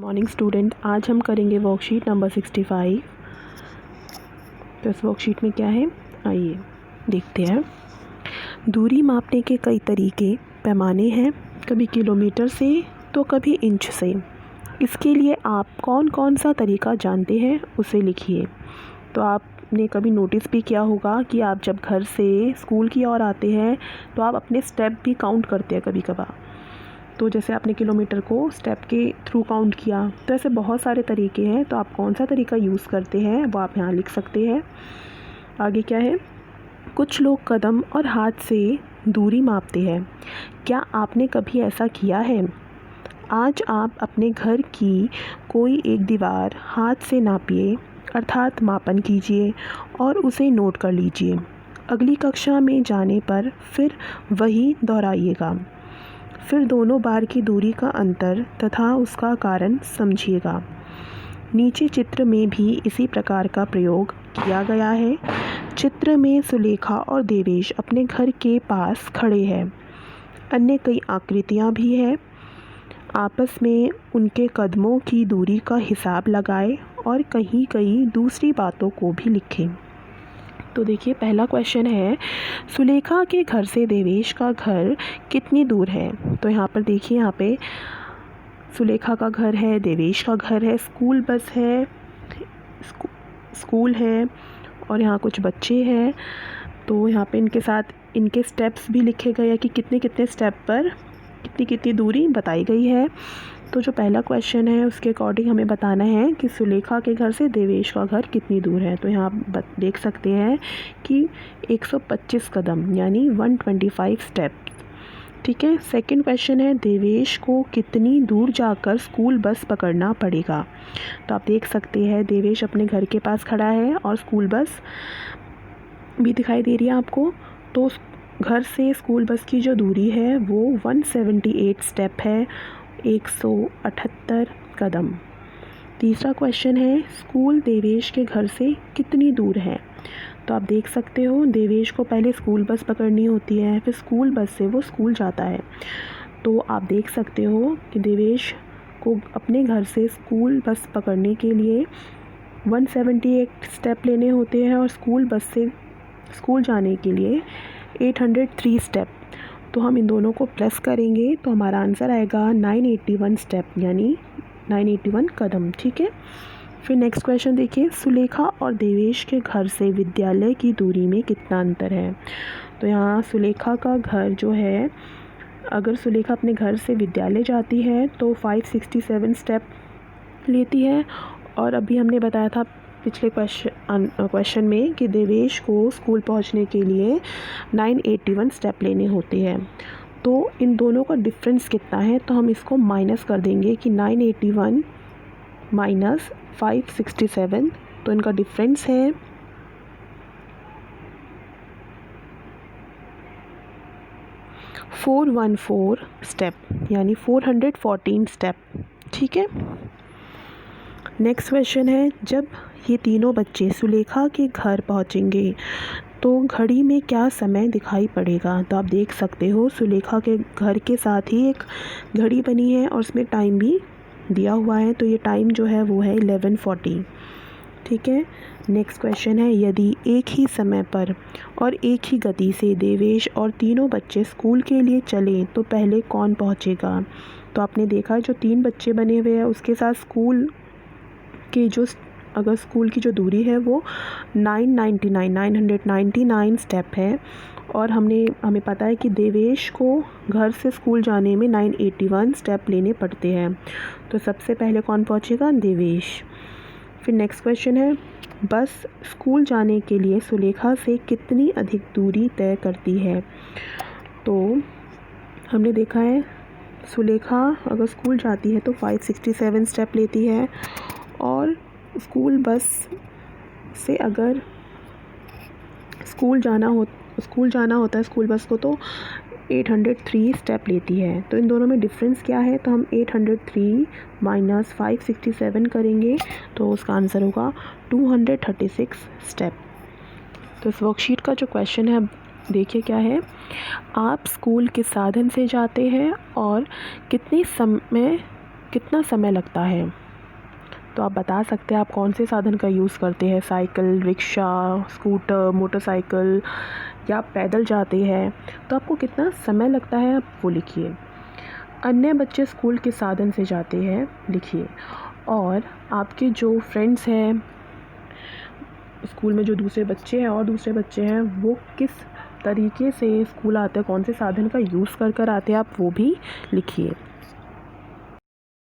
Morning student, आज हम करेंगे वर्कशीट नंबर 65। तो इस वर्कशीट में क्या है, आइए देखते हैं। दूरी मापने के कई तरीके पैमाने हैं, कभी किलोमीटर से तो कभी इंच से। इसके लिए आप कौन कौन सा तरीका जानते हैं उसे लिखिए। तो आपने कभी नोटिस भी किया होगा कि आप जब घर से स्कूल की ओर आते हैं तो आप अपने स्टेप भी काउंट करते हैं कभी कभार। तो जैसे आपने किलोमीटर को स्टेप के थ्रू काउंट किया, तो ऐसे बहुत सारे तरीके हैं। तो आप कौन सा तरीका यूज़ करते हैं वो आप यहाँ लिख सकते हैं। आगे क्या है, कुछ लोग कदम और हाथ से दूरी मापते हैं। क्या आपने कभी ऐसा किया है? आज आप अपने घर की कोई एक दीवार हाथ से नापिए, अर्थात मापन कीजिए और उसे नोट कर लीजिए। अगली कक्षा में जाने पर फिर वही दोहराइएगा। फिर दोनों बार की दूरी का अंतर तथा उसका कारण समझिएगा। नीचे चित्र में भी इसी प्रकार का प्रयोग किया गया है। चित्र में सुलेखा और देवेश अपने घर के पास खड़े हैं। अन्य कई आकृतियाँ भी हैं। आपस में उनके कदमों की दूरी का हिसाब लगाएं और कहीं कहीं दूसरी बातों को भी लिखें। तो देखिए, पहला क्वेश्चन है, सुलेखा के घर से देवेश का घर कितनी दूर है? तो यहाँ पर देखिए, यहाँ पे सुलेखा का घर है, देवेश का घर है, स्कूल बस है, स्कूल है और यहाँ कुछ बच्चे हैं। तो यहाँ पे इनके साथ इनके स्टेप्स भी लिखे गए हैं कि कितने कितने स्टेप पर कितनी कितनी दूरी बताई गई है। तो जो पहला क्वेश्चन है उसके अकॉर्डिंग हमें बताना है कि सुलेखा के घर से देवेश का घर कितनी दूर है। तो यहाँ आप देख सकते हैं कि 125 कदम यानी 125 स्टेप। ठीक है। सेकंड क्वेश्चन है, देवेश को कितनी दूर जाकर स्कूल बस पकड़ना पड़ेगा? तो आप देख सकते हैं देवेश अपने घर के पास खड़ा है और स्कूल बस भी दिखाई दे रही है आपको। तो घर से स्कूल बस की जो दूरी है वो 178 स्टेप है, 178 कदम। तीसरा क्वेश्चन है, स्कूल देवेश के घर से कितनी दूर है? तो आप देख सकते हो देवेश को पहले स्कूल बस पकड़नी होती है, फिर स्कूल बस से वो स्कूल जाता है। तो आप देख सकते हो कि देवेश को अपने घर से स्कूल बस पकड़ने के लिए 178 स्टेप लेने होते हैं और स्कूल बस से स्कूल जाने के लिए 803 स्टेप। तो हम इन दोनों को प्लस करेंगे तो हमारा आंसर आएगा 981 स्टेप यानी 981 कदम। ठीक है। फिर नेक्स्ट क्वेश्चन देखिए, सुलेखा और देवेश के घर से विद्यालय की दूरी में कितना अंतर है? तो यहाँ सुलेखा का घर जो है, अगर सुलेखा अपने घर से विद्यालय जाती है तो 567 स्टेप लेती है। और अभी हमने बताया था पिछले क्वेश्चन में कि देवेश को स्कूल पहुंचने के लिए 981 स्टेप लेने होते हैं। तो इन दोनों का डिफरेंस कितना है? तो हम इसको माइनस कर देंगे कि 981 माइनस 567, तो इनका डिफरेंस है 414 स्टेप यानी 414 स्टेप। ठीक है। नेक्स्ट क्वेश्चन है, जब ये तीनों बच्चे सुलेखा के घर पहुंचेंगे तो घड़ी में क्या समय दिखाई पड़ेगा? तो आप देख सकते हो सुलेखा के घर के साथ ही एक घड़ी बनी है और उसमें टाइम भी दिया हुआ है। तो ये टाइम जो है वो है 11:40। ठीक है। नेक्स्ट क्वेश्चन है, यदि एक ही समय पर और एक ही गति से देवेश और तीनों बच्चे स्कूल के लिए चलें तो पहले कौन पहुंचेगा? तो आपने देखा जो 3 बच्चे बने हुए हैं उसके साथ स्कूल के जो अगर स्कूल की जो दूरी है वो 999 स्टेप है और हमें पता है कि देवेश को घर से स्कूल जाने में 981 स्टेप लेने पड़ते हैं। तो सबसे पहले कौन पहुंचेगा? देवेश। फिर नेक्स्ट क्वेश्चन है, बस स्कूल जाने के लिए सुलेखा से कितनी अधिक दूरी तय करती है? तो हमने देखा है सुलेखा अगर स्कूल जाती है तो 567 स्टेप लेती है और स्कूल बस से अगर स्कूल जाना होता है स्कूल बस को तो 803 स्टेप लेती है। तो इन दोनों में डिफरेंस क्या है? तो हम 803 माइनस 567 करेंगे तो उसका आंसर होगा 236 स्टेप। तो इस वर्कशीट का जो क्वेश्चन है देखिए क्या है, आप स्कूल किस साधन से जाते हैं और कितना समय लगता है? तो आप बता सकते हैं आप कौन से साधन का यूज़ करते हैं, साइकिल, रिक्शा, स्कूटर, मोटरसाइकिल या आप पैदल जाते हैं, तो आपको कितना समय लगता है आप वो लिखिए। अन्य बच्चे स्कूल के साधन से जाते हैं लिखिए। और आपके जो फ्रेंड्स हैं स्कूल में, जो दूसरे बच्चे हैं वो किस तरीके से स्कूल आते हैं, कौन से साधन का यूज़ कर आते हैं, आप वो भी लिखिए।